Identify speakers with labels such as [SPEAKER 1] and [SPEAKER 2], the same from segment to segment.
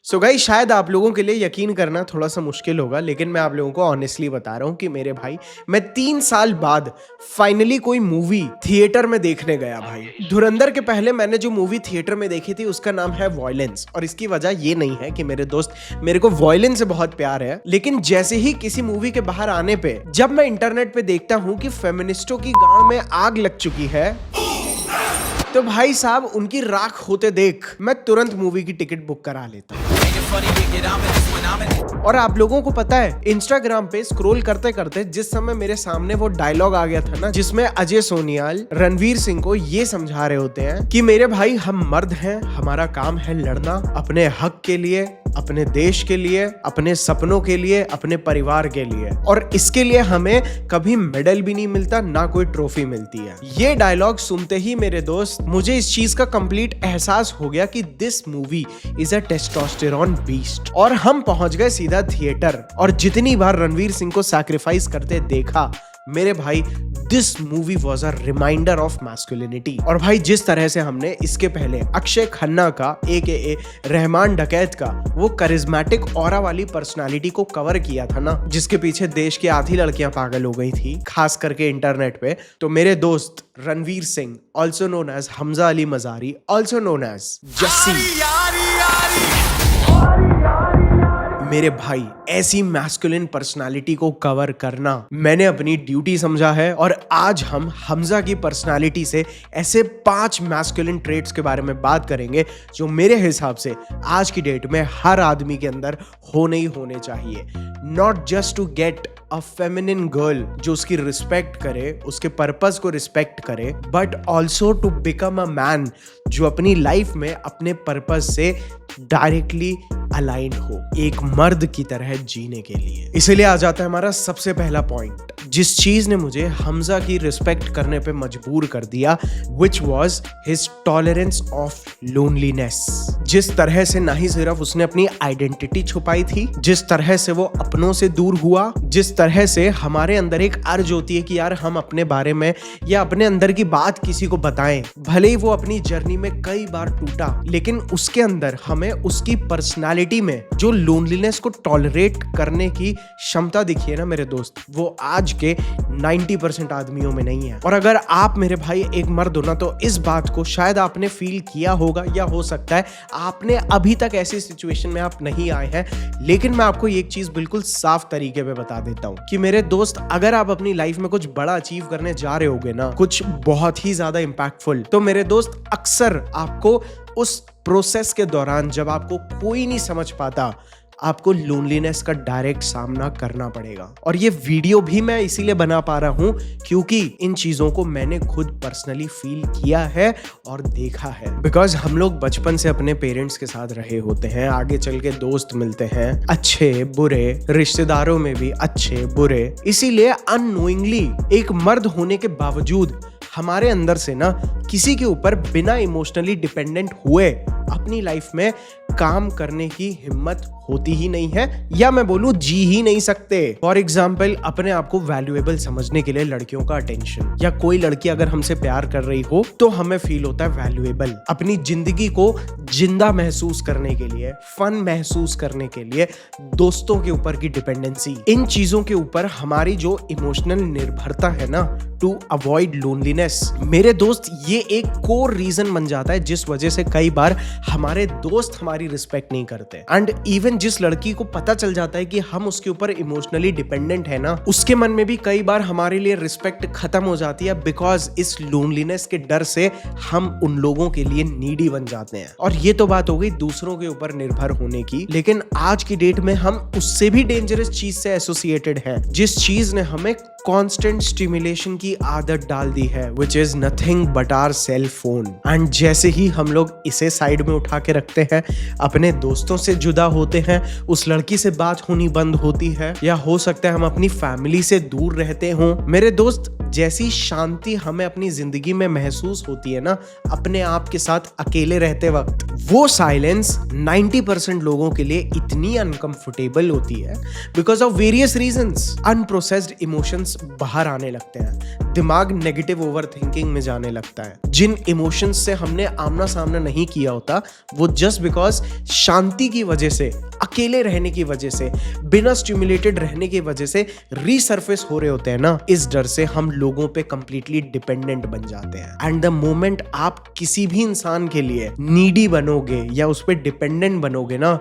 [SPEAKER 1] So guys, शायद आप लोगों के लिए यकीन करना थोड़ा सा मुश्किल होगा, लेकिन मैं आप लोगों को ऑनेस्टली बता रहा हूँ कि मेरे भाई, मैं 3 साल बाद फाइनली कोई मूवी थिएटर में देखने गया भाई। धुरंधर के पहले मैंने जो मूवी थिएटर में देखी थी उसका नाम है वॉयलेंस, और इसकी वजह ये नहीं है कि मेरे दोस्त मेरे को वॉयलेंस से बहुत प्यार है, लेकिन जैसे ही किसी मूवी के बाहर आने पे जब मैं इंटरनेट पे देखता हूँ कि फेमिनिस्टों की गांड में आग लग चुकी है, तो भाई साहब उनकी राख होते देख मैं तुरंत मूवी की टिकट बुक करा लेता हूँ। और आप लोगों को पता है, इंस्टाग्राम पे स्क्रॉल करते करते जिस समय मेरे सामने वो डायलॉग आ गया था ना, जिसमें अजय सोनियाल रणवीर सिंह को ये समझा रहे होते हैं कि मेरे भाई, हम मर्द हैं, हमारा काम है लड़ना अपने हक के लिए, अपने देश के लिए, अपने सपनों के लिए, अपने परिवार के लिए, और इसके लिए हमें कभी मेडल भी नहीं मिलता, ना कोई ट्रॉफी मिलती है। ये डायलॉग सुनते ही मेरे दोस्त मुझे इस चीज का कंप्लीट एहसास हो गया कि this movie is a testosterone beast. और हम पहुंच गए सीधा थिएटर, और जितनी बार रणवीर सिंह को सैक्रिफाइस करते देखा मेरे भाई, this movie was a reminder of masculinity. और भाई, जिस तरह से हमने इसके पहले अक्षय खन्ना का AKA रहमान डकैत का वो करिज्मेटिक ऑरा वाली पर्सनालिटी को कवर किया था ना, जिसके पीछे देश की आधी लड़कियां पागल हो गई थी, खास करके इंटरनेट पे, तो मेरे दोस्त Ranveer Singh, also known as Hamza Ali Mazari, also known as Jassi, मेरे भाई, ऐसी मैस्कुलिन पर्सनालिटी को कवर करना मैंने अपनी ड्यूटी समझा है। और आज हम हमजा की पर्सनालिटी से ऐसे 5 मैस्कुलिन ट्रेट्स के बारे में बात करेंगे जो मेरे हिसाब से आज की डेट में हर आदमी के अंदर होने ही होने चाहिए। Not just to get a feminine girl जो उसकी रिस्पेक्ट करे, उसके पर्पस को रिस्पेक्ट करे, but also to become a man जो अपनी लाइफ में अपने पर्पस से डायरेक्टली अलाइन हो, एक मर्द की तरह जीने के लिए। इसलिए आ जाता है हमारा सबसे पहला पॉइंट, जिस चीज ने मुझे हमजा की रिस्पेक्ट करने पे मजबूर कर दिया, which was his tolerance of loneliness। जिस तरह से ना ही सिर्फ उसने अपनी आइडेंटिटी छुपाई थी, जिस तरह से वो अपनों से दूर हुआ, जिस तरह से हमारे अंदर एक अर्ज होती है कि यार हम अपने बारे में या अपने अंदर की बात किसी को बताएं, भले ही वो अपनी जर्नी में कई बार टूटा, लेकिन उसके अंदर हमें उसकी पर्सनालिटी में जो लोनलीनेस को टॉलरेट करने की क्षमता दिखी है ना मेरे दोस्त, वो आज के 90% आदमियों में नहीं है। और अगर आप मेरे भाई एक मर्द हो ना, तो इस बात को शायद आपने फील किया होगा, या हो सकता है आपने अभी तक ऐसी सिचुएशन में आप नहीं आए हैं, लेकिन मैं आपको एक चीज बिल्कुल साफ तरीके पे बता देता हूं कि मेरे दोस्त, अगर आप अपनी लाइफ में कुछ बड़ा अचीव करने जा रहे होगे ना, कुछ बहुत ही ज्यादा इंपैक्टफुल, तो मेरे दोस्त अक्सर आपको उस प्रोसेस के दौरान, जब आपको कोई नहीं समझ पाता, आपको लोनलीनेस का डायरेक्ट सामना करना पड़ेगा। और ये वीडियो भी मैं इसीलिए बना पा रहा हूं क्योंकि इन चीजों को मैंने खुद पर्सनली फील किया है और देखा है। बिकॉज हम लोग बचपन से अपने पेरेंट्स के साथ रहे होते हैं, आगे चल के दोस्त मिलते हैं, अच्छे बुरे, रिश्तेदारों में भी अच्छे बुरे, इसीलिए अननोइंगली एक मर्द होने के बावजूद हमारे अंदर से ना किसी के ऊपर बिना इमोशनली डिपेंडेंट हुए अपनी लाइफ में काम करने की हिम्मत होती ही नहीं है, या मैं बोलूं जी ही नहीं सकते। फॉर एग्जाम्पल, अपने आप को वैल्यूएबल समझने के लिए लड़कियों का अटेंशन, या कोई लड़की अगर हमसे प्यार कर रही हो तो हमें फील होता है वैल्यूएबल। अपनी जिंदगी को जिंदा महसूस करने के लिए, फन महसूस करने के लिए दोस्तों के ऊपर की डिपेंडेंसी, इन चीजों के ऊपर हमारी जो इमोशनल निर्भरता है ना, टू अवॉइड लोनलीनेस, मेरे दोस्त, ये एक कोर रीजन बन जाता है जिस वजह से कई बार हमारे दोस्त हमारी रिस्पेक्ट नहीं करते। एंड इवन जिस लड़की को पता चल जाता है कि हम उसके ऊपर इमोशनली डिपेंडेंट है ना, उसके मन में भी कई बार हमारे लिए रिस्पेक्ट खत्म हो जाती है, बिकॉज इस लोनलीनेस के डर से हम उन लोगों के लिए नीडी बन जाते हैं। और ये तो बात हो गई दूसरों के ऊपर निर्भर होने की, लेकिन आज की डेट में हम उससे भी डेंजरस चीज से एसोसिएटेड हैं, जिस चीज ने हमें कांस्टेंट स्टिमुलेशन की आदत डाल दी है, which is nothing but our cell phone। And जैसे ही हम लोग इसे साइड में उठा के रखते हैं, अपने दोस्तों से जुदा होते हैं, उस लड़की से बात होनी बंद होती है, या हो सकता है हम अपनी फैमिली से दूर रहते हों, मेरे दोस्त, जैसी शांति हमें अपनी जिंदगी में महसूस होती है ना अपने आप के साथ अकेले रहते वक्त, वो साइलेंस 90% लोगों के लिए इतनी अनकंफर्टेबल होती है because of various reasons. Unprocessed emotions बाहर आने लगते हैं, दिमाग नेगेटिव ओवरथिंकिंग में जाने लगता है। जिन इमोशंस से हमने आमना सामना नहीं किया होता वो जस्ट बिकॉज शांति की वजह से, अकेले रहने की वजह से, बिना स्टिमुलेटेड रहने की वजह से रीसर्फेस हो रहे होते हैं ना। इस डर से हम लोगों पे कंप्लीटली डिपेंडेंट बन जाते हैं। एंड द मोमेंट आप किसी भी इंसान के लिए नीडी बनोगे या उस पर डिपेंडेंट बनोगे ना,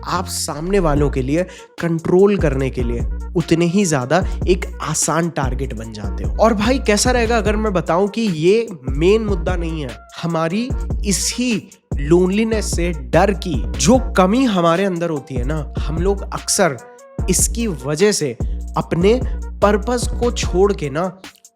[SPEAKER 1] आप सामने वालों के लिए कंट्रोल करने के लिए उतने ही ज्यादा एक आसान टारगेट बन जाते हो। और भाई कैसा रहेगा अगर मैं बताऊं कि ये मेन मुद्दा नहीं है, हमारी इसी लोनलीनेस से, डर की जो कमी हमारे अंदर होती है ना, हम लोग अक्सर इसकी वजह से अपने पर्पस को छोड़ के ना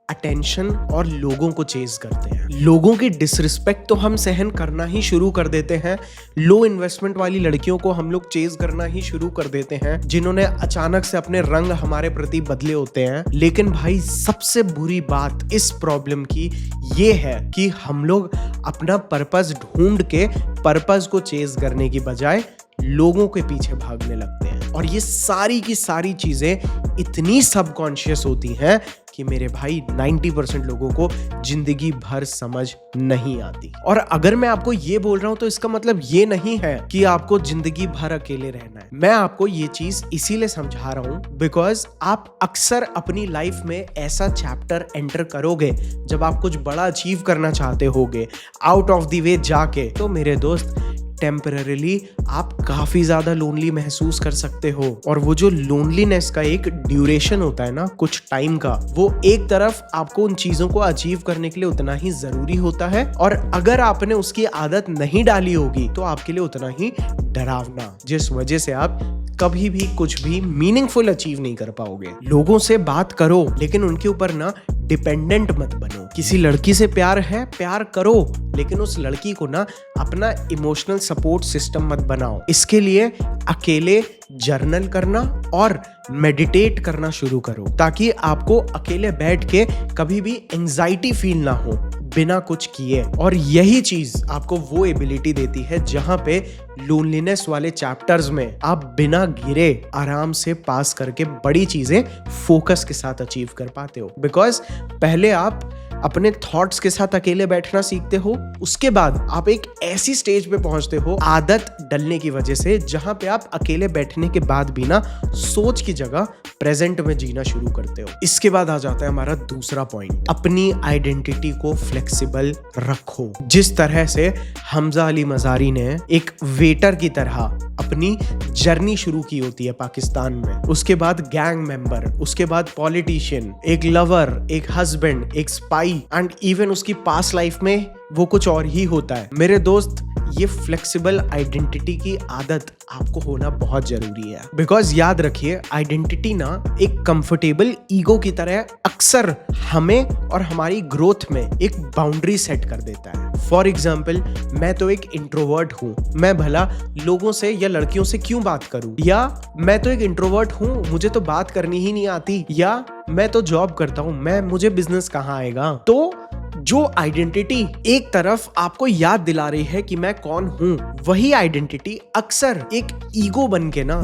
[SPEAKER 1] अटेंशन और लोगों को चेज करते हैं। लोगों की डिसरिस्पेक्ट तो हम सहन करना ही शुरू कर देते हैं। लो इन्वेस्टमेंट वाली लड़कियों को हम लोग चेज करना ही शुरू कर देते हैं जिन्होंने अचानक से अपने रंग हमारे प्रति बदले होते हैं। लेकिन भाई सबसे बुरी बात इस प्रॉब्लम की ये है कि हम लोग अपना पर्पस ढूंढ के पर्पस को चेज करने की बजाय लोगों के पीछे भागने लगते हैं। और ये सारी की सारी चीजें इतनी सबकॉन्शियस होती हैं कि मेरे भाई 90% लोगों को जिंदगी भर समझ नहीं आती। और अगर मैं आपको ये बोल रहा हूं तो इसका मतलब ये नहीं है कि आपको जिंदगी भर अकेले रहना है। मैं आपको ये चीज इसीलिए समझा रहा हूं बिकॉज आप अक्सर अपनी लाइफ में ऐसा चैप्टर एंटर करोगे जब आप कुछ बड़ा अचीव करना चाहते होगे आउट ऑफ द वे जाके, तो मेरे दोस्त टेम्पररीली आप काफी ज्यादा लोनली महसूस कर सकते हो। और वो जो लोनलीनेस का एक ड्यूरेशन होता है ना, कुछ टाइम का, वो एक तरफ आपको उन चीजों को अचीव करने के लिए उतना ही जरूरी होता है, और अगर आपने उसकी आदत नहीं डाली होगी तो आपके लिए उतना ही डरावना, जिस वजह से आप कभी भी कुछ भी मीनिंगफुल अचीव नहीं कर पाओगे। लोगों से बात करो लेकिन उनके ऊपर ना डिपेंडेंट मत बनो। किसी लड़की से प्यार है, प्यार करो, लेकिन उस लड़की को ना अपना इमोशनल सपोर्ट सिस्टम मत बनाओ। इसके लिए अकेले जर्नल करना और मेडिटेट करना शुरू करो ताकि आपको अकेले बैठ के कभी भी एंजाइटी फील ना हो बिना कुछ किए। और यही चीज आपको वो एबिलिटी देती है जहां पे लोनलीनेस वाले चैप्टर्स में आप बिना गिरे आराम से पास करके बड़ी चीजें फोकस के साथ अचीव कर पाते हो। बिकॉज पहले आप अपने थॉट्स के साथ अकेले बैठना सीखते हो, उसके बाद आप एक ऐसी स्टेज पे पहुंचते हो आदत डलने की वजह से जहां पे आप अकेले बैठने के बाद भी ना सोच की जगह प्रेजेंट में जीना शुरू करते हो। इसके बाद आ जाता है हमारा दूसरा पॉइंट, अपनी आइडेंटिटी को फ्लेक्सिबल रखो। जिस तरह से हमजा अली मजारी ने एक वेटर की तरह अपनी जर्नी शुरू की होती है पाकिस्तान में, उसके बाद गैंग मेंबर, उसके बाद पॉलिटिशियन, एक लवर, एक हस्बैंड, एक स्पाई, एंड इवन उसकी पास्ट लाइफ में वो कुछ और ही होता है। मेरे दोस्त, ये फ्लेक्सिबल आइडेंटिटी की आदत आपको होना बहुत जरूरी है। बिकॉज याद रखिए, आइडेंटिटी ना एक कंफर्टेबल ईगो की तरह अक्सर हमें और हमारी ग्रोथ में एक बाउंड्री सेट कर देता है। फॉर एग्जाम्पल, मैं तो एक इंट्रोवर्ट हूँ, मैं भला लोगों से या लड़कियों से क्यों बात करूँ, या मैं तो एक इंट्रोवर्ट हूँ, मुझे तो बात करनी ही नहीं आती, या मैं तो जॉब करता हूँ, मुझे बिजनेस कहाँ आएगा। तो जो आइडेंटिटी एक तरफ आपको याद दिला रही है कि मैं कौन हूं, वही आइडेंटिटी अक्सर एक ईगो बन के ना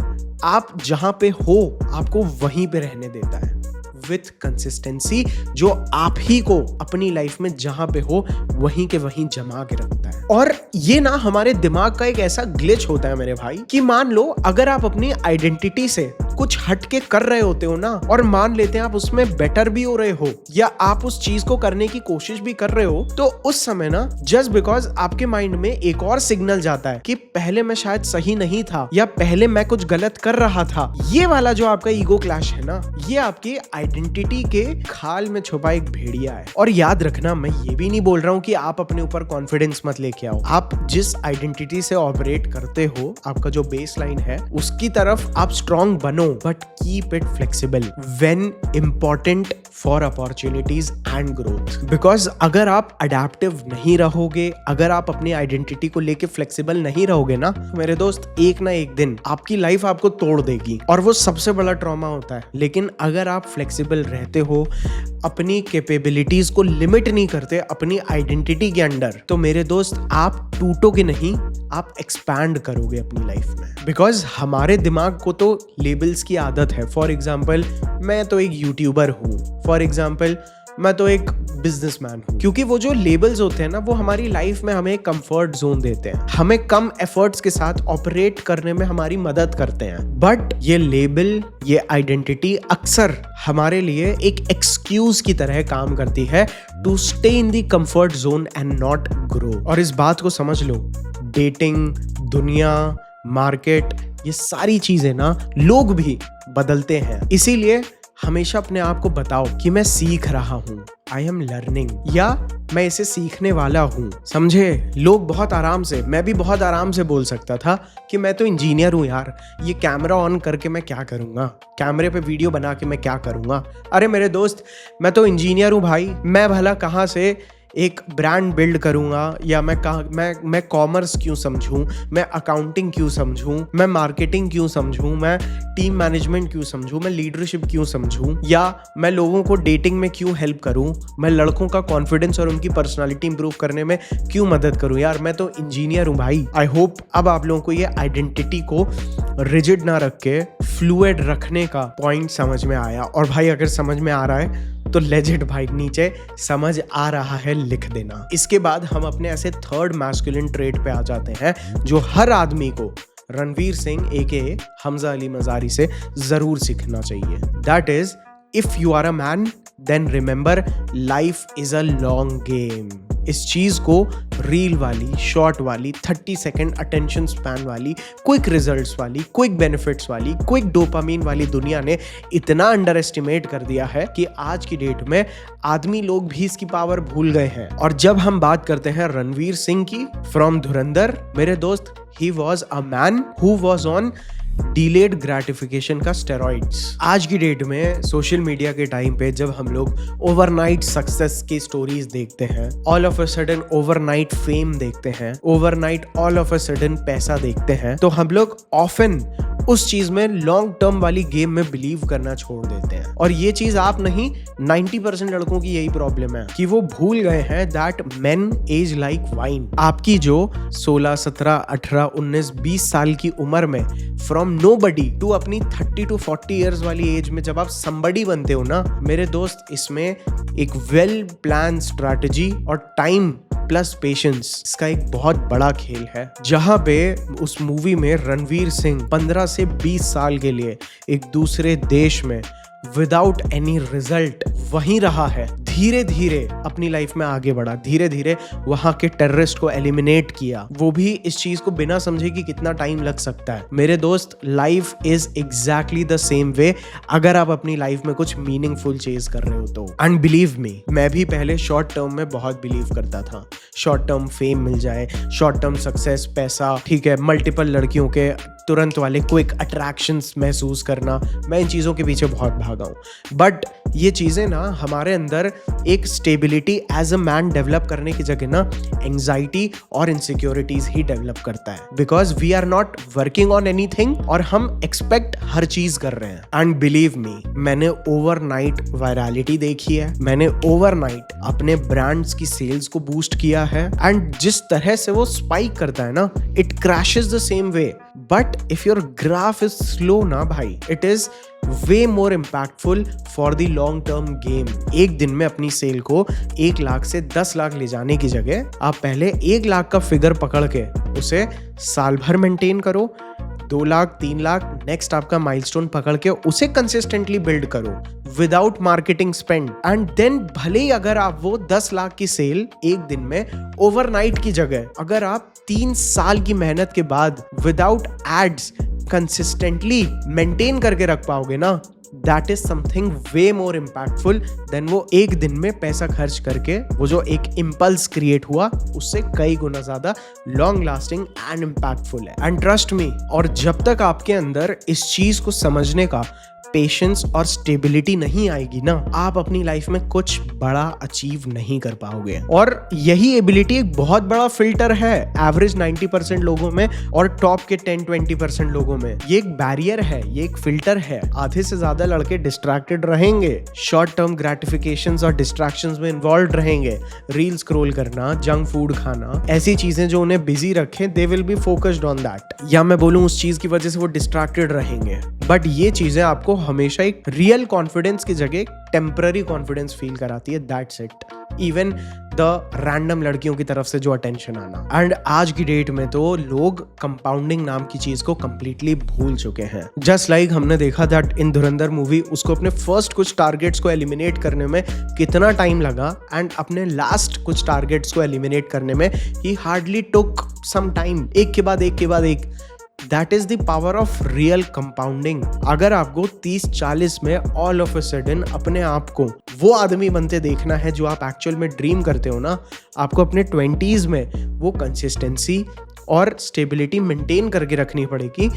[SPEAKER 1] आप जहां पे हो आपको वहीं पे रहने देता है विथ कंसिस्टेंसी, जो आप ही को अपनी लाइफ में जहां पे हो वहीं के वहीं जमा के रखता है। और ये ना हमारे दिमाग का एक ऐसा ग्लिच होता है मेरे भाई कि मान लो अगर आप अपनी आइडेंटिटी से कुछ हटके कर रहे होते हो ना, और मान लेते हैं आप उसमें बेटर भी हो रहे हो या आप उस चीज को करने की कोशिश भी कर रहे हो, तो उस समय ना जस्ट बिकॉज आपके माइंड में एक और सिग्नल जाता है कि पहले मैं शायद सही नहीं था या पहले मैं कुछ गलत कर रहा था। ये वाला जो आपका ईगो क्लैश है ना, ये आपकी आइडेंटिटी के खाल में छुपा एक भेड़िया है। और याद रखना, मैं ये भी नहीं बोल रहा हूँ कि आप अपने ऊपर कॉन्फिडेंस मत लेके आओ। आप जिस आइडेंटिटी से ऑपरेट करते हो, आपका जो बेस लाइन है, उसकी तरफ आप स्ट्रॉन्ग बनो, but keep it flexible when important for opportunities and growth. Because अगर आप adaptive नहीं रहोगे, अगर आप अपनी identity को लेके flexible नहीं रहोगे ना, मेरे दोस्त, एक ना एक दिन आपकी लाइफ आपको तोड़ देगी और वो सबसे बड़ा ट्रॉमा होता है। लेकिन अगर आप फ्लेक्सिबल रहते हो, अपनी कैपेबिलिटीज को लिमिट नहीं करते अपनी आइडेंटिटी के अंडर, तो मेरे दोस्त आप टूटोगे नहीं, आप एक्सपैंड करोगे अपनी लाइफ में। बिकॉज हमारे दिमाग को तो लेबल्स की आदत है। फॉर एग्जाम्पल, मैं तो एक यूट्यूबर हूँ, फॉर एग्जाम्पल मैं तो एक बिजनेसमैन हूँ, क्योंकि वो जो लेबल्स होते हैं ना, वो हमारी लाइफ में हमें कंफर्ट जोन देते हैं, हमें कम एफर्ट्स के साथ ऑपरेट करने में हमारी मदद करते हैं। बट ये लेबल, ये आइडेंटिटी अक्सर हमारे लिए एक एक्सक्यूज की तरह काम करती है to stay in the comfort zone and not grow. और इस बात को समझ लो, डेटिंग, दुनिया, मार्केट, ये सारी चीजें ना, लोग भी बदलते हैं। इसीलिए हमेशा अपने आप को बताओ कि मैं सीख रहा हूँ, आई एम लर्निंग, या मैं इसे सीखने वाला हूँ। समझे? लोग बहुत आराम से, मैं भी बहुत आराम से बोल सकता था कि मैं तो इंजीनियर हूँ यार, ये कैमरा ऑन करके मैं क्या करूँगा, कैमरे पे वीडियो बना के मैं क्या करूँगा। अरे मेरे दोस्त, मैं तो इंजीनियर हूँ भाई, मैं भला कहाँ से एक ब्रांड बिल्ड करूंगा, या मैं कॉमर्स क्यों समझूं, मैं अकाउंटिंग क्यों समझूं, मैं मार्केटिंग क्यों समझूं, मैं टीम मैनेजमेंट क्यों समझूं, मैं लीडरशिप क्यों समझूं, या मैं लोगों को डेटिंग में क्यों हेल्प करूं, मैं लड़कों का कॉन्फिडेंस और उनकी पर्सनालिटी इंप्रूव करने में क्यों मदद करूं। यार मैं तो इंजीनियर हूं भाई। आई होप अब आप लोगों को ये आइडेंटिटी को रिजिड ना रख के फ्लूइड रखने का पॉइंट समझ में आया। और भाई अगर समझ में आ रहा है तो लेजिट भाई नीचे समझ आ रहा है लिख देना। इसके बाद हम अपने ऐसे थर्ड मैस्कुलिन ट्रेट पे आ जाते हैं जो हर आदमी को रणवीर सिंह एके हमजा अली मजारी से जरूर सीखना चाहिए। That is, if you are a man then remember life is a long game. इस चीज को रील वाली, शॉर्ट वाली, 30 सेकेंड अटेंशन स्पैन वाली, क्विक रिजल्ट्स वाली, क्विक बेनिफिट्स वाली, क्विक डोपामीन वाली दुनिया ने इतना अंडर एस्टिमेट कर दिया है कि आज की डेट में आदमी लोग भी इसकी पावर भूल गए हैं। और जब हम बात करते हैं रणवीर सिंह की फ्रॉम धुरंधर, मेरे दोस्त, he was a man who was on delayed gratification का स्टेरॉइड्स। आज की डेट में सोशल मीडिया के टाइम पे जब हम लोग ओवरनाइट सक्सेस की स्टोरीज देखते हैं, all of a sudden overnight fame देखते हैं, overnight all of a sudden पैसा देखते हैं, तो हम लोग ऑफन उस चीज में लॉन्ग टर्म वाली गेम में बिलीव करना छोड़ देते हैं। और ये चीज आप नहीं, 90% लड़कों की यही प्रॉब्लम है कि वो भूल गए हैं that men age like wine. आपकी जो 16, 17, 18, 19, 20 साल की उम्र में फ्रॉम नोबडी टू अपनी 30 to 40 इयर्स वाली एज में जब आप समबडी बनते हो ना, मेरे दोस्त, इसमें एक वेल प्लान स्ट्रैटेजी और टाइम प्लस पेशेंस, इसका एक बहुत बड़ा खेल है। जहां पे उस मूवी में रणवीर सिंह 15 से 20 साल के लिए एक दूसरे देश में विदाउट एनी रिजल्ट वहीं रहा है, धीरे धीरे अपनी लाइफ में आगे बढ़ा, धीरे धीरे वहां के टेररिस्ट को एलिमिनेट किया, वो भी इस चीज को बिना समझे कि कितना टाइम लग सकता है। मेरे दोस्त, life is exactly the same way अगर आप अपनी लाइफ में कुछ मीनिंगफुल चीज कर रहे हो तो। एंड बिलीव मी, मैं भी पहले शॉर्ट टर्म में बहुत बिलीव करता था, शॉर्ट टर्म फेम मिल जाए, शॉर्ट टर्म सक्सेस, पैसा, ठीक है, मल्टीपल लड़कियों के तुरंत वाले क्विक अट्रैक्शंस महसूस करना, मैं इन चीज़ों के पीछे बहुत भागा हूँ। बट ये चीज़ें ना हमारे अंदर एक stability as a man develop करने की जगह ना एंजाइटी और इनसिक्योरिटीज ही डेवलप करता है, because we are not working on anything और हम एक्सपेक्ट हर चीज कर रहे हैं। एंड बिलीव मी, मैंने ओवरनाइट वायरलिटी देखी है, मैंने ओवरनाइट अपने ब्रांड्स की सेल्स को बूस्ट किया है, एंड जिस तरह से वो स्पाइक करता है ना, it crashes the same way. But if your graph is slow ना भाई, it is way more impactful for the long term game. एक दिन में अपनी सेल को 1 लाख से 10 लाख ले जाने की जगह आप पहले 1 लाख का फिगर पकड़ के उसे साल भर मेंटेन करो, 2 लाख, 3 लाख, नेक्स्ट आपका माइलस्टोन पकड़ के उसे कंसिस्टेंटली बिल्ड करो without marketing spend, and then भले ही अगर आप वो 10 लाख की सेल एक दिन में ओवरनाइट की जगह अगर आप 3 साल की मेहनत के बाद विदाउट एड्स कंसिस्टेंटली मेंटेन करके रख पाओगे ना, that is something way more impactful than वो एक दिन में पैसा खर्च करके वो जो एक इम्पल्स क्रिएट हुआ उससे कई गुना ज्यादा लॉन्ग लास्टिंग एंड इम्पैक्टफुल है। एंड ट्रस्ट मी, और जब तक आपके अंदर इस चीज को समझने का पेशेंस और स्टेबिलिटी नहीं आएगी ना, आप अपनी लाइफ में कुछ बड़ा अचीव नहीं कर पाओगे। और यही एबिलिटी एक बहुत बड़ा फिल्टर है एवरेज 90% लोगों में और टॉप के 10-20% लोगों में। ये एक बैरियर है, ये एक फिल्टर है। आधे से ज्यादा लड़के डिस्ट्रैक्टेड रहेंगे, शॉर्ट टर्म ग्रेटिफिकेशंस और डिस्ट्रैक्शंस में इन्वॉल्व रहेंगे, रील स्क्रॉल करना, जंक फूड खाना, ऐसी चीजें जो उन्हें बिजी रखें, they will be focused on that. या मैं बोलूं उस चीज की वजह से वो डिस्ट्रैक्टेड रहेंगे। बट ये चीजें आपको हमेशा एक रियल कॉन्फिडेंस की जगह टेम्पररी कॉन्फिडेंस फील कराती है। That's it. Even the random लड़कियों की तरफ से जो अटेंशन आना। एंड आज की डेट में तो लोग कंपाउंडिंग नाम की चीज को कंप्लीटली भूल चुके हैं। जस्ट लाइक हमने देखा दैट इन धुरंधर मूवी, उसको अपने फर्स्ट कुछ टारगेट्स को एलिमिनेट करने में कितना टाइम लगा एंड अपने लास्ट कुछ टारगेट्स को एलिमिनेट करने में ही हार्डली टुक सम टाइम, एक के बाद एक के बाद एक। That is the power of real compounding. अगर आपको 30-40 में ऑल ऑफ अ सडन अपने आप को वो आदमी बनते देखना है जो आप एक्चुअल में ड्रीम करते हो ना, आपको अपने 20s में वो कंसिस्टेंसी और स्टेबिलिटी मेंटेन करके रखनी पड़ेगी,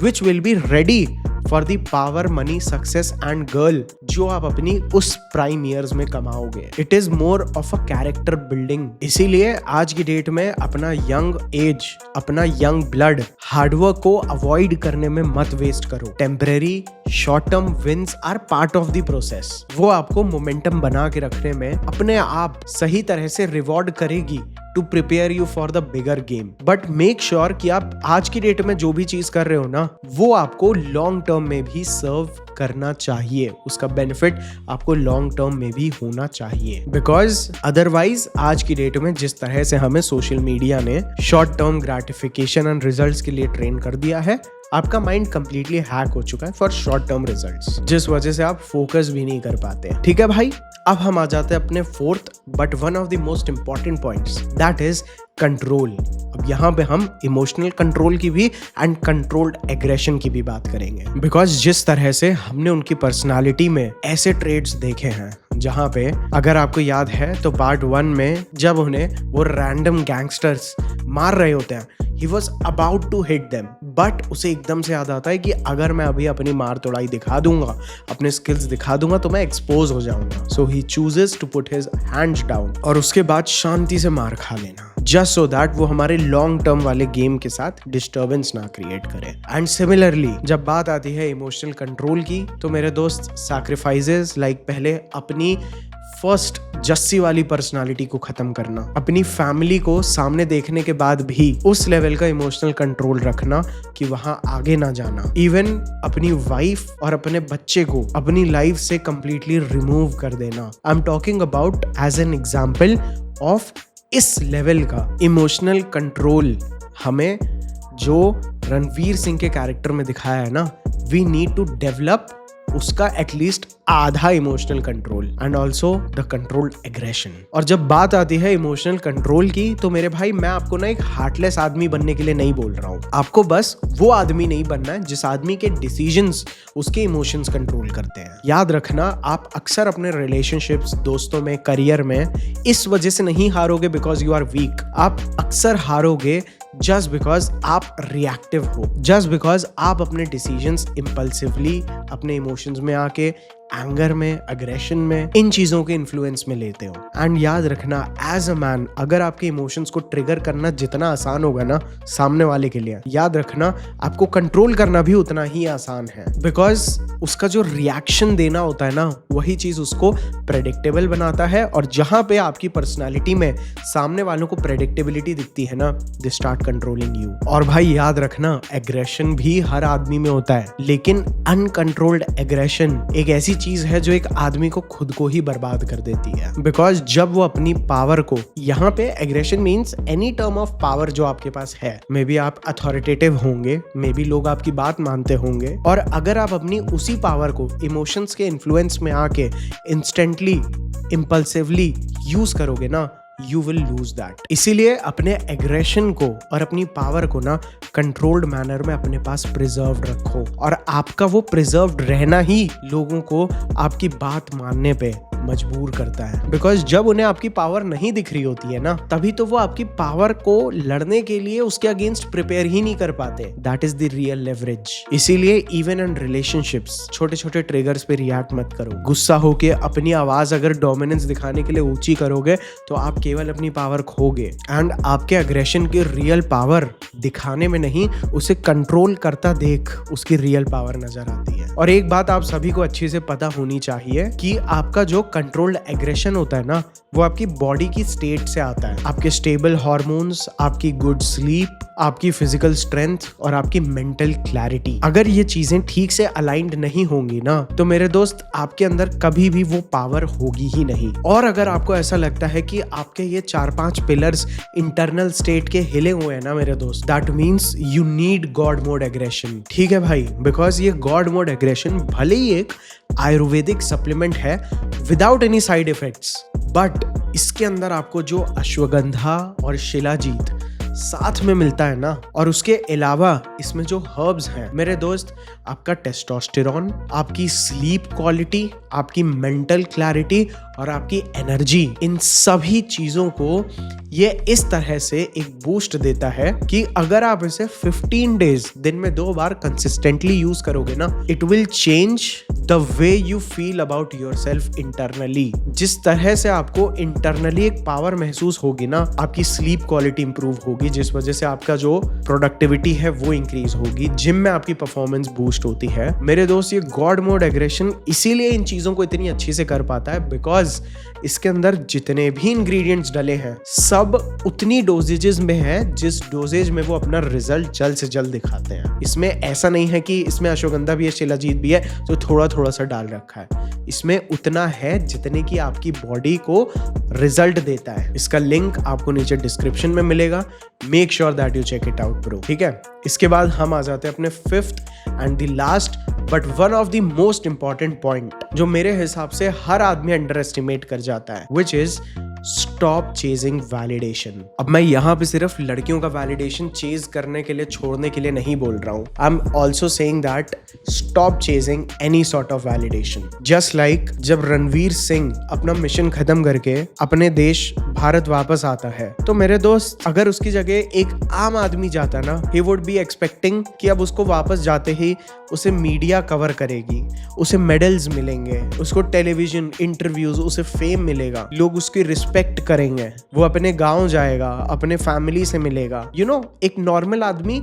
[SPEAKER 1] which will be ready for the power, money, success and girl जो आप अपनी उस प्राइम ईयर्स में कमाओगे। It is more of a character building. इसीलिए आज की डेट में अपना यंग एज, अपना यंग ब्लड, हार्डवर्क को अवॉइड करने में मत वेस्ट करो। Temporary short term wins are part of the process. वो आपको मोमेंटम बना के रखने में अपने आप सही तरह से रिवॉर्ड करेगी to prepare you for the bigger game. But make sure कि आप आज की डेट में जो भी चीज कर रहे हो ना, वो आपको लॉन्ग टर्म में भी सर्व करना चाहिए। उसका बेनिफिट आपको लॉन्ग टर्म में भी होना चाहिए। बिकॉज अदरवाइज आज की डेट में जिस तरह से हमें सोशल मीडिया ने short term gratification and results के लिए ट्रेन कर दिया है, आपका माइंड कंप्लीटली हैक हो चुका है फॉर शॉर्ट टर्म रिजल्ट्स, जिस वजह से आप फोकस भी नहीं कर पाते। ठीक है भाई, अब हम आ जाते हैं अपने fourth but one of the most important points, that is control. अब यहाँ पे हम इमोशनल कंट्रोल की भी एंड कंट्रोल्ड एग्रेशन की भी बात करेंगे। बिकॉज जिस तरह से हमने उनकी पर्सनालिटी में ऐसे ट्रेड्स देखे हैं, जहाँ पे अगर आपको याद है तो पार्ट 1 में जब उन्हें वो रैंडम गैंगस्टर्स मार रहे होते हैं, he was about to hit them, but उसे एकदम से याद आता है कि अगर मैं अभी अपनी मार तोड़ाई दिखा दूंगा, अपने स्किल्स दिखा दूंगा तो मैं एक्सपोज हो जाऊंगा। So he chooses to put his hands down और उसके बाद शांति से मार खा लेना, जस्ट सो दैट वो हमारे लॉन्ग टर्म वाले गेम के साथ डिस्टर्बेंस ना क्रिएट करे। एंड सिमिलरली जब बात आती है इमोशनल कंट्रोल की, तो मेरे दोस्त सैक्रिफाइसेस लाइक पहले अपनी फर्स्ट जस्सी वाली पर्सनालिटी को खत्म करना, अपनी फैमिली को सामने देखने के बाद भी उस लेवल का इमोशनल कंट्रोल रखना कि वहां आगे ना जाना, इवन अपनी वाइफ और अपने बच्चे को अपनी लाइफ से कंप्लीटली रिमूव कर देना। I am talking about as an example of इस लेवल का इमोशनल कंट्रोल हमें जो रणवीर सिंह के कैरेक्टर में दिखाया है ना, वी नीड टू डेवलप उसका एटलीस्ट आधा emotional control and also the controlled aggression. और जब बात आती है इमोशनल कंट्रोल की, तो मेरे भाई मैं आपको ना एक हार्टलेस आदमी बनने के लिए नहीं बोल रहा हूँ। आपको बस वो आदमी नहीं बनना है जिस आदमी के डिसीजंस उसके इमोशंस कंट्रोल करते हैं। याद रखना, आप अक्सर अपने रिलेशनशिप्स, दोस्तों में, करियर में इस वजह से नहीं हारोगे बिकॉज यू आर वीक। आप अक्सर हारोगे जस्ट बिकॉज आप रिएक्टिव हो, जस्ट बिकॉज आप अपने डिसीजंस इम्पल्सिवली अपने इमोशंस में आके एंगर में, अग्रेशन में, इन चीजों के इन्फ्लुएंस में लेते हो। एंड याद रखना, एज अ मैन अगर आपके इमोशंस को ट्रिगर करना जितना आसान होगा ना सामने वाले के लिए, याद रखना आपको कंट्रोल करना भी उतना ही आसान है। बिकॉज उसका जो रिएक्शन देना होता है ना, वही चीज उसको प्रेडिक्टेबल बनाता है। और जहां पे आपकी पर्सनालिटी में सामने वालों को प्रेडिक्टेबिलिटी दिखती है ना, दे स्टार्ट कंट्रोलिंग यू। और भाई याद रखना, एग्रेशन भी हर आदमी में होता है, लेकिन अनकंट्रोल्ड एग्रेशन एक ऐसी चीज है जो एक आदमी को खुद को ही बर्बाद कर देती है। बिकॉज जब वो अपनी पावर को, यहाँ पे aggression means any term of power जो आपके पास है, मे बी आप अथॉरिटेटिव होंगे, मे बी लोग आपकी बात मानते होंगे, और अगर आप अपनी उसी पावर को इमोशंस के इन्फ्लुएंस में आके इंस्टेंटली, इम्पल्सिवली यूज करोगे ना, you will lose that. इसीलिए अपने एग्रेशन को और अपनी पावर को ना कंट्रोल्ड मैनर में अपने पास प्रिजर्व्ड रखो, और आपका वो प्रिजर्व्ड रहना ही लोगों को आपकी बात मानने पे मजबूर करता है। बिकॉज जब उन्हें आपकी पावर नहीं दिख रही होती है ना, तभी तो वो आपकी पावर को लड़ने के लिए उसके अगेंस्ट प्रिपेयर ही नहीं कर पाते। That is the real leverage. इसीलिए इवन इन रिलेशनशिप्स छोटे छोटे ट्रिगर्स पे रिएक्ट मत करो। गुस्सा होके अपनी आवाज अगर डोमिनेंस दिखाने के लिए ऊंची करोगे तो आप केवल अपनी पावर खोगे, एंड आपके अग्रेशन की रियल पावर दिखाने में नहीं, उसे कंट्रोल करता देख उसकी रियल पावर नजर आती है। और एक बात आप सभी को अच्छे से पता होनी चाहिए कि आपका जो कंट्रोल्ड एग्रेशन होता है ना, वो आपकी बॉडी की स्टेट से आता है। आपके स्टेबल हार्मोन्स, आपकी गुड स्लीप, आपकी फिजिकल स्ट्रेंथ और आपकी मेंटल क्लैरिटी, अगर ये चीजें ठीक से अलाइंड नहीं होंगी ना, तो मेरे दोस्त आपके अंदर कभी भी वो पावर होगी ही नहीं। और अगर आपको ऐसा लगता है कि आपके ये 4-5 पिलर्स इंटरनल स्टेट के हिले हुए हैं ना मेरे दोस्त, that means you need God mode aggression. ठीक है भाई, बिकॉज ये गॉड मोड एग्रेशन भले ही एक आयुर्वेदिक सप्लीमेंट है without any side effects, but इसके अंदर आपको जो अश्वगंधा और शिलाजीत साथ में मिलता है ना, और उसके अलावा इसमें जो हर्ब्स हैं मेरे दोस्त, आपका टेस्टोस्टेरॉन, आपकी स्लीप क्वालिटी, आपकी मेंटल क्लैरिटी और आपकी एनर्जी, इन सभी चीजों को ये इस तरह से एक बूस्ट देता है कि अगर आप इसे 15 डेज दिन में 2 बार कंसिस्टेंटली यूज करोगे ना, it will change the way you feel about yourself internally. जिस तरह से आपको इंटरनली एक पावर महसूस होगी ना, आपकी स्लीप क्वालिटी इंप्रूव होगी, जिस वजह से आपका जो प्रोडक्टिविटी है वो इंक्रीज होगी, जिम में आपकी परफॉर्मेंस बूस्ट होती है। मेरे दोस्त, ये गॉड मोड एग्रेशन इसीलिए इन चीजों को इतनी अच्छी से कर पाता है बिकॉज इसके अंदर जितने भी इंग्रेडिएंट्स डले हैं सब उतनी डोजेजेस में है जिस डोजेज में वो अपना रिजल्ट जल्द से जल्द दिखाते हैं। इसमें ऐसा नहीं है कि इसमें अश्वगंधा भी है, शिलाजीत भी है, तो थोड़ा थोड़ा सा डाल रखा है। इसमें उतना है जितने की आपकी बॉडी को रिजल्ट देता है। इसका लिंक आपको नीचे डिस्क्रिप्शन में मिलेगा। Make sure that you check it out bro. ठीक है, इसके बाद हम आ जाते हैं अपने 5th and the last but one of the most important point, जो मेरे हिसाब से हर आदमी अंडर एस्टिमेट कर जाता है, which is stop chasing validation. अब मैं यहाँ पे सिर्फ लड़कियों का वैलिडेशन चेज करने के लिए, छोड़ने के लिए नहीं बोल रहा हूँ। I am also saying that stop chasing any sort of validation. Just like जब रणवीर सिंह अपना मिशन खत्म करके अपने देश भारत वापस आता है, तो मेरे दोस्त अगर उसकी जगह एक आम आदमी जाता ना, ही वुड बी एक्सपेक्टिंग कि अब उसको वापस जाते ही उसे मीडिया कवर करेगी, उसे मेडल्स मिलेंगे, उसको टेलीविजन इंटरव्यूज, उसे फेम मिलेगा, लोग उसकी रिस्पेक्ट करेंगे, वो अपने गांव जाएगा, अपने फैमिली से मिलेगा। यू नो, एक नॉर्मल आदमी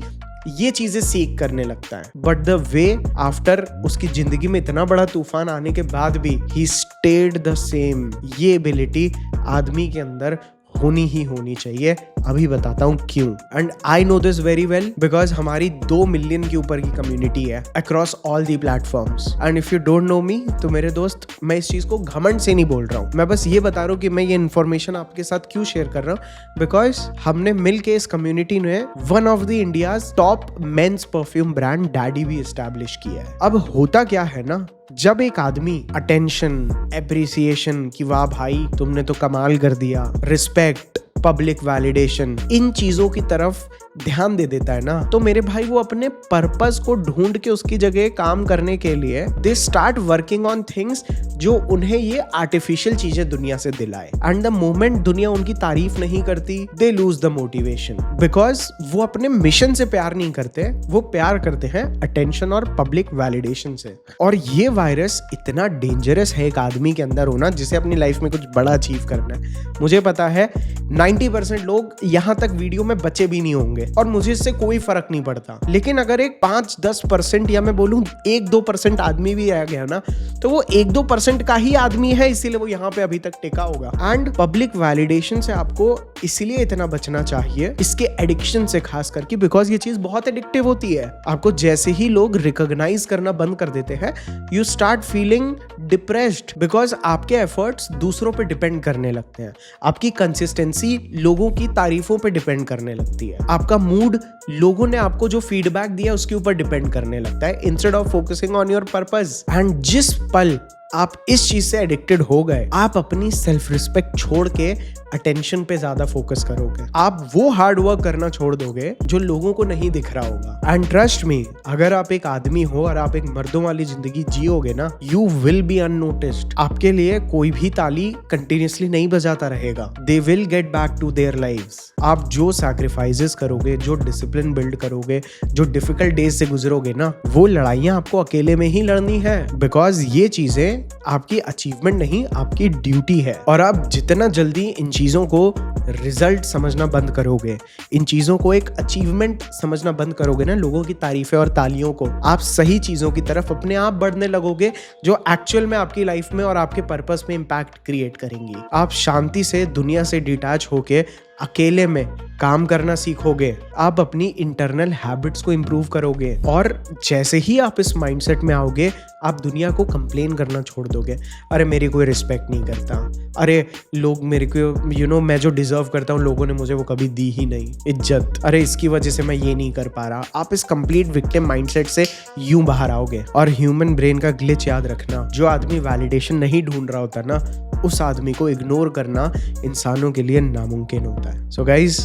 [SPEAKER 1] ये चीजें सीख करने लगता है। बट द वे आफ्टर उसकी जिंदगी में इतना बड़ा तूफान आने के बाद भी ही स्टेड द सेम। ये एबिलिटी आदमी के अंदर होनी ही होनी चाहिए। अभी बताता हूँ क्यों। And I know this very well because हमारी 2 मिलियन के ऊपर की कम्युनिटी है across all the platforms. And if you don't know me, तो मेरे दोस्त, मैं इस चीज को घमंड से नहीं बोल रहा हूँ। मैं बस ये बता रहा हूँ कि मैं ये इन्फॉर्मेशन आपके साथ क्यों शेयर कर रहा हूँ, बिकॉज हमने मिलके इस कम्युनिटी ने one of the India's top men's perfume brand daddy भी एस्टैब्लिश किया है। अब होता क्या है ना, जब एक आदमी अटेंशन, एप्रिसिएशन कि वाह भाई तुमने तो कमाल कर दिया, रिस्पेक्ट, पब्लिक वैलिडेशन, इन चीजों की तरफ ध्यान दे देता है ना, तो मेरे भाई वो अपने पर्पस को ढूंढ के उसकी जगह काम करने के लिए they start working on things जो उन्हें ये आर्टिफिशियल चीजें दुनिया से दिलाए। एंड द मोमेंट दुनिया उनकी तारीफ नहीं करती, they lose the motivation, because वो अपने मिशन से प्यार नहीं करते, वो प्यार करते हैं अटेंशन और पब्लिक वैलिडेशन से। और ये वायरस इतना डेंजरस है एक आदमी के अंदर होना जिसे अपनी लाइफ में कुछ बड़ा अचीव करना है। मुझे पता है 90% लोग यहाँ तक वीडियो में बचे भी नहीं होंगे और मुझे इससे कोई फर्क नहीं पड़ता, लेकिन अगर एक 5-10% या मैं बोलूं 1-2% आदमी भी रह गया ना, तो वो 1-2% का ही आदमी है, इसीलिए वो यहाँ पे अभी तक टिका होगा। एंड पब्लिक वैलिडेशन से आपको इसलिए इतना बचना चाहिए, इसके एडिक्शन से खास करके, बिकॉज ये चीज बहुत एडिक्टिव होती है। आपको जैसे ही लोग रिकॉग्नाइज करना बंद कर देते हैं, you start feeling depressed, because आपके एफर्ट्स दूसरों पे डिपेंड करने लगते हैं, आपकी कंसिस्टेंसी लोगों की तारीफों पे डिपेंड करने लगती है, आपका मूड लोगों ने आपको जो फीडबैक दिया उसके ऊपर डिपेंड करने लगता है, instead of focusing on your purpose. And जिस पल आप इस चीज से एडिक्टेड हो गए, आप अपनी सेल्फ रिस्पेक्ट छोड़ के अटेंशन पे ज्यादा फोकस करोगे, आप वो हार्ड वर्क करना छोड़ दोगे जो लोगों को नहीं दिख रहा होगा। एंड ट्रस्ट मी, अगर आप एक आदमी हो और आप एक मर्दों वाली जिंदगी जियोगे ना, यू विल बी अननोटिस्ड। आपके लिए कोई भी ताली कंटिन्यूसली नहीं बजाता रहेगा। They will get back to their lives. आप जो सैक्रिफाइसेस करोगे, जो डिसिप्लिन बिल्ड करोगे, जो डिफिकल्ट डेज से गुजरोगे ना, वो लड़ाइयां आपको अकेले में ही लड़नी है, बिकॉज ये चीजें आपकी अचीवमेंट नहीं, आपकी ड्यूटी है। और आप जितना जल्दी इन चीजों को रिजल्ट समझना बंद करोगे, इन चीजों को एक अचीवमेंट समझना बंद करोगे ना, लोगों की तारीफें और तालियों को, आप सही चीजों की तरफ अपने आप बढ़ने लगोगे जो एक्चुअल में आपकी लाइफ में और आपके पर्पस में इंपैक्ट क्रिएट करेंगी। आप शांति से दुनिया से डिटैच होके अकेले में काम करना सीखोगे, आप अपनी इंटरनल हैबिट्स को इंप्रूव करोगे, और जैसे ही आप इस माइंडसेट में आओगे, आप दुनिया को कंप्लेन करना छोड़ दोगे। अरे मेरी कोई रिस्पेक्ट नहीं करता, अरे लोग मेरे को मैं जो डिजर्व करता हूँ लोगों ने मुझे वो कभी दी ही नहीं इज्जत, अरे इसकी वजह से मैं ये नहीं कर पा रहा। आप इस कंप्लीट विक्टिम माइंडसेट से यूं बाहर आओगे। और ह्यूमन ब्रेन का ग्लिच याद रखना, जो आदमी वैलिडेशन नहीं ढूंढ रहा होता ना, उस आदमी को इग्नोर करना इंसानों के लिए नामुमकिन होता है। सो गाइज,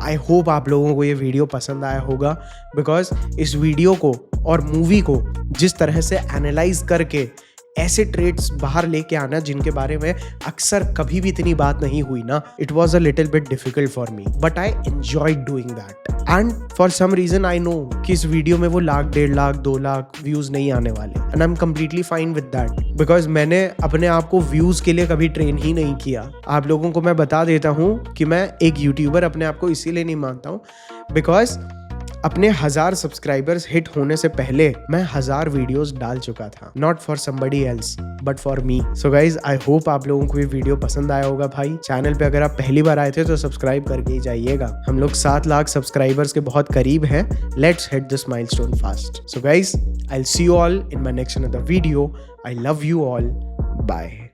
[SPEAKER 1] आई होप आप लोगों को ये वीडियो पसंद आया होगा, बिकॉज इस वीडियो को और मूवी को जिस तरह से एनालाइज करके ऐसे ट्रेड्स बाहर लेके आना जिनके बारे में अक्सर कभी भी इतनी बात नहीं हुई ना, it was a little bit difficult for me, but I enjoyed doing that. And for some reason I know कि इस वीडियो में वो 1,00,000, 1.5 लाख, 2 लाख व्यूज नहीं आने वाले, and I am completely fine with that, because मैंने अपने आप को व्यूज के लिए कभी ट्रेन ही नहीं किया। आप लोगों को मैं बता देता हूँ कि मैं एक यूट्यूबर अपने आप को इसीलिए नहीं मानता हूँ, बिकॉज अपने 1000 सब्सक्राइबर्स हिट होने से पहले मैं 1000 वीडियोस डाल चुका था, not for somebody else but for me. So guys, I hope आप लोगों को ये वीडियो पसंद आया होगा। भाई, चैनल पे अगर आप पहली बार आए थे तो सब्सक्राइब करके ही जाइएगा। हम लोग 7 लाख सब्सक्राइबर्स के बहुत करीब हैं। Let's hit this milestone fast. So guys, I will see you all in my next another video. I love you all. Bye.